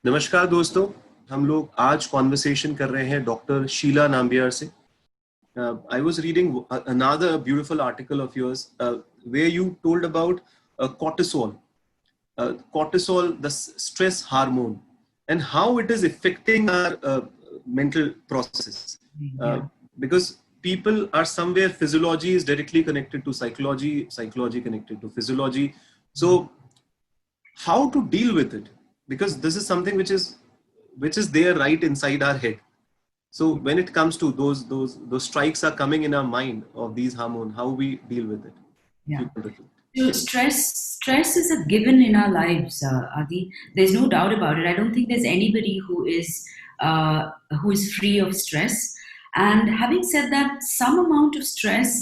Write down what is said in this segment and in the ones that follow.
नमस्कार दोस्तों, हम लोग आज कॉन्वर्सेशन कर रहे हैं डॉक्टर शीला नाम्बियार से। I was reading another beautiful article of yours where you told about cortisol, the stress hormone, and how it is affecting our mental process. Yeah. Because people are somewhere, physiology is directly connected to psychology, psychology connected to physiology. So how to deal with it, because this is something which is there right inside our head. So when it comes to those strikes are coming in our mind of these hormone, how we deal with it, if you Yeah. can reflect. So stress is a given in our lives, Adi. There's no doubt about it. I don't think there's anybody who is free of stress. And having said that, some amount of stress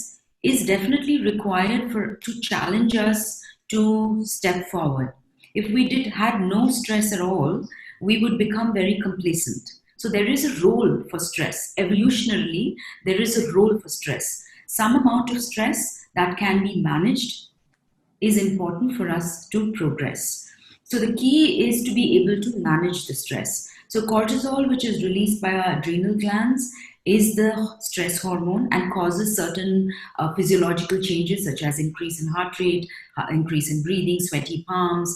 is definitely required for to challenge us to step forward. If we did had no stress at all, we would become very complacent. So there is a role for stress. Evolutionarily, there is a role for stress. Some amount of stress that can be managed is important for us to progress. So the key is to be able to manage the stress. So cortisol, which is released by our adrenal glands, is the stress hormone and causes certain physiological changes such as increase in heart rate, increase in breathing, sweaty palms,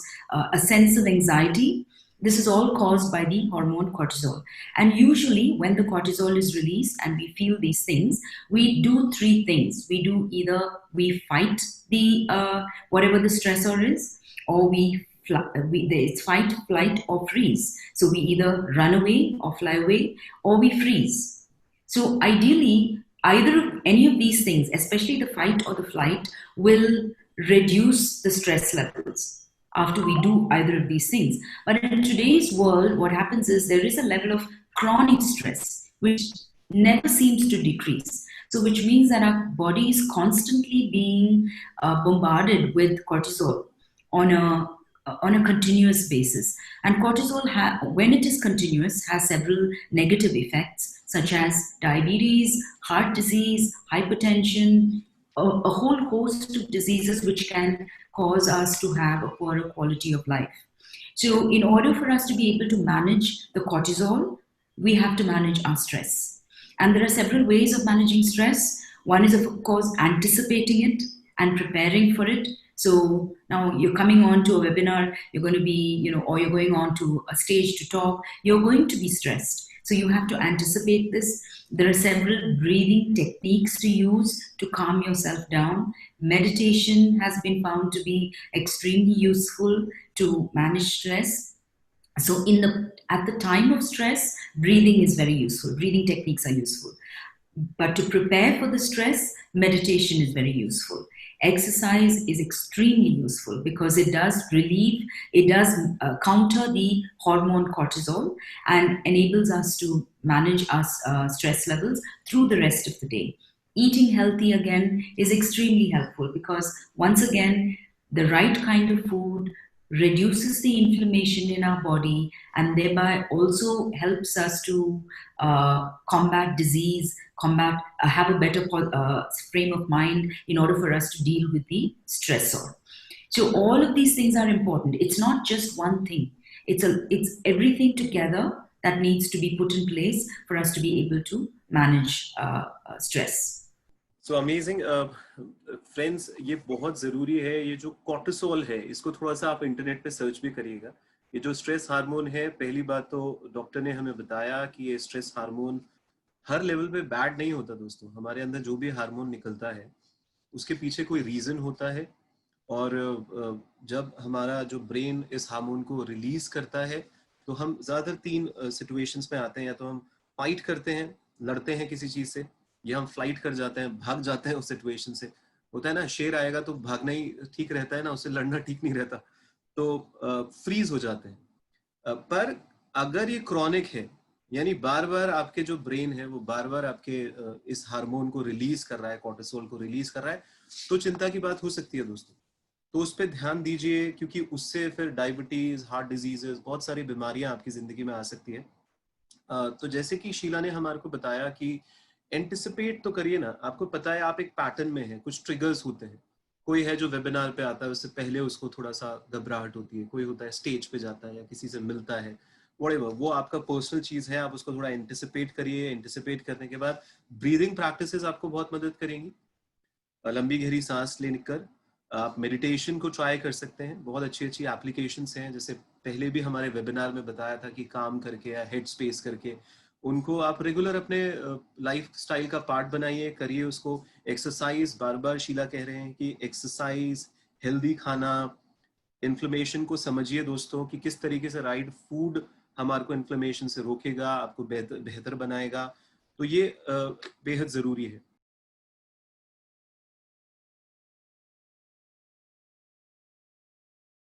a sense of anxiety. This is all caused by the hormone cortisol. And usually, when the cortisol is released and we feel these things, we do three things. We fight the whatever the stressor is, or it's fight, flight, or freeze. So we either run away or fly away, or we freeze. So ideally, either of any of these things, especially the fight or the flight, will reduce the stress levels after we do either of these things. But in today's world, what happens is there is a level of chronic stress which never seems to decrease. So, which means that our body is constantly being bombarded with cortisol on a continuous basis. And cortisol, when it is continuous, has several negative effects such as diabetes, heart disease, hypertension, a whole host of diseases which can cause us to have a poorer quality of life. So, in order for us to be able to manage the cortisol, we have to manage our stress. And there are several ways of managing stress. One is, of course, anticipating it and preparing for it. So now you're coming on to a webinar, you're going to be, or you're going on to a stage to talk, you're going to be stressed. So you have to anticipate this. There are several breathing techniques to use to calm yourself down. Meditation has been found to be extremely useful to manage stress. So at the time of stress, breathing is very useful. Breathing techniques are useful. But to prepare for the stress, meditation is very useful. Exercise is extremely useful because it does counter the hormone cortisol and enables us to manage our stress levels through the rest of the day. Eating healthy again is extremely helpful because once again, the right kind of food reduces the inflammation in our body and thereby also helps us to combat disease, have a better frame of mind in order for us to deal with the stressor. So all of these things are important. It's not just one thing. It's everything together that needs to be put in place for us to be able to manage stress. So amazing, friends, ये बहुत ज़रूरी है। ये जो cortisol है, इसको थोड़ा सा आप इंटरनेट पे सर्च भी करिएगा। ये जो स्ट्रेस हार्मोन है, पहली बात तो डॉक्टर ने हमें बताया कि ये स्ट्रेस हार्मोन हर लेवल पे बैड नहीं होता दोस्तों। हमारे अंदर जो भी हार्मोन निकलता है उसके पीछे कोई रीज़न होता है, और जब हमारा जो ब्रेन इस हार्मोन को रिलीज करता है तो हम ज़्यादातर तीन सिचुएशंस में आते हैं। या तो हम फाइट करते हैं, लड़ते हैं किसी चीज़ से, या हम फ्लाइट कर जाते हैं, भाग जाते हैं उस सिचुएशन से। होता है ना, शेर आएगा तो भागना ही ठीक रहता है ना, उससे लड़ना ठीक नहीं रहता, तो फ्रीज हो जाते हैं। पर अगर ये क्रॉनिक है, यानी बार बार आपके जो ब्रेन है वो बार बार आपके इस हार्मोन को रिलीज कर रहा है, कॉर्टिसोल को रिलीज कर रहा है, तो चिंता की बात हो सकती है दोस्तों। तो उस पर ध्यान दीजिए, क्योंकि उससे फिर डायबिटीज, हार्ट डिजीजेस, बहुत सारी बीमारियां आपकी जिंदगी में आ सकती है। तो जैसे कि शीला ने हमारे को बताया कि एंटिसिपेट तो करिए ना। आपको पता है आप एक पैटर्न में है, कुछ ट्रिगर्स होते हैं। कोई है जो वेबिनार पे आता है, उससे पहले उसको थोड़ा सा घबराहट होती है। कोई होता है स्टेज पे जाता है या किसी से मिलता है, व्हाटएवर, वो आपका पर्सनल चीज है, आप उसको थोड़ा एंटिसिपेट करिए। एंटिसिपेट करने के बाद ब्रीदिंग प्रैक्टिसेस आपको बहुत मदद करेंगी। लंबी गहरी सांस लेकर आप मेडिटेशन को ट्राई कर सकते हैं। बहुत अच्छी अच्छी एप्लीकेशंस हैं, जैसे पहले भी हमारे वेबिनार में बताया था कि काम करके या हेड स्पेस करके, उनको आप रेगुलर अपने लाइफ स्टाइल का पार्ट बनाइए, करिए उसको। एक्सरसाइज, बार बार शीला कह रहे हैं कि एक्सरसाइज, हेल्दी खाना, इन्फ्लेमेशन को समझिए दोस्तों कि किस तरीके से राइट फूड हमारे को इन्फ्लेमेशन से रोकेगा, आपको बेहतर बेहतर बनाएगा। तो ये बेहद ज़रूरी है।